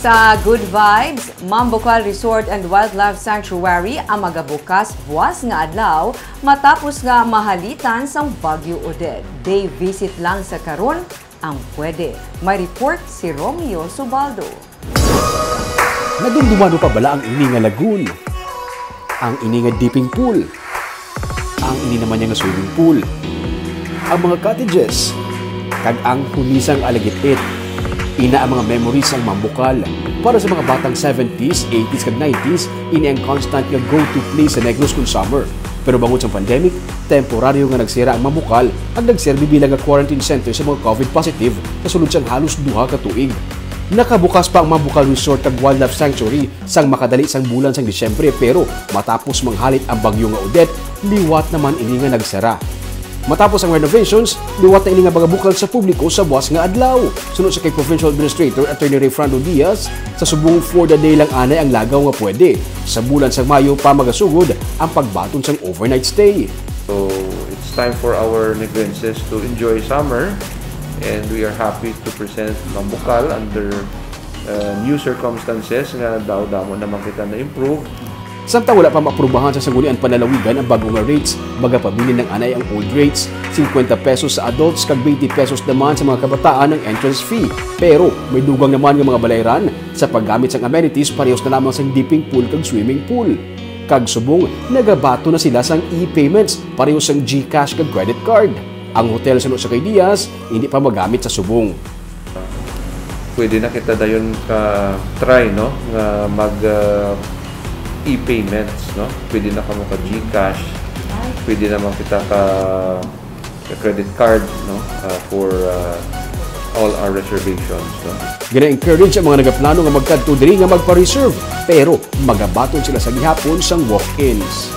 Sa Good Vibes, Mambucal Resort and Wildlife Sanctuary ang magabukas buwas nga adlaw matapos nga mahalitan sang Bagyo Odette. Day visit lang sa karon ang pwede. May report si Romeo Subaldo. Nadumdumano pa bala ang ini nga lagoon, ang ini nga dipping pool, ang ini naman nga swimming pool, ang mga cottages, kag ang hunisang alagitit. Ina ang mga memories ang Mambucal. Para sa mga batang 70s, 80s kag 90s, ini ang constant nga go-to place sa Negros kung summer. Pero bangod sa pandemic, temporaryo nga nagsira ang Mambucal ang nagserbi bilang nga quarantine center sa mga COVID positive na sulod siyang halos 2 ka tuig. Nakabukas pa ang Mambucal Resort kag Wildlife Sanctuary sang makadali sang bulan sang Disyembre, pero matapos manghalit ang bagyo nga Odette, liwat naman ini nga nagsara. Matapos ang renovations, liwat na ini nga bagabukal sa publiko sa buwas nga adlaw. Sunod sa kay Provincial Administrator Attorney Refrando Diaz, sa subong for the day lang anay ang lagaw nga pwede. Sa bulan sa Mayo pa magasugod ang pagbaton sang overnight stay. So it's time for our Negrenses to enjoy summer, and we are happy to present Mambucal under new circumstances nga daw-damo naman kita na-improve. Samtang wala pa maaprubahan sa sanggunian panlalawigan ang bagong nga rates, baga pabili ng anay ang old rates, 50 pesos sa adults kag 20 pesos naman sa mga kabataan ng entrance fee. Pero may dugang naman ng mga balayran sa paggamit sang amenities parehas na lamang sang dipping pool kag swimming pool. Kag subong, nagabato na sila sang e-payments parehas sang GCash kag credit card. Ang hotel sa kay Diaz hindi pa magamit sa subong. Pwede na kita dayon ka try no nga mag e-payments, no? Pwede na kamo ka GCash, pwede naman kita ka credit card, no? For all our reservations, no? Gina-encourage ang mga nagaplano nga magkadto diri nga magpa-reserve, pero magabaton sila sa gihapon sang walk-ins.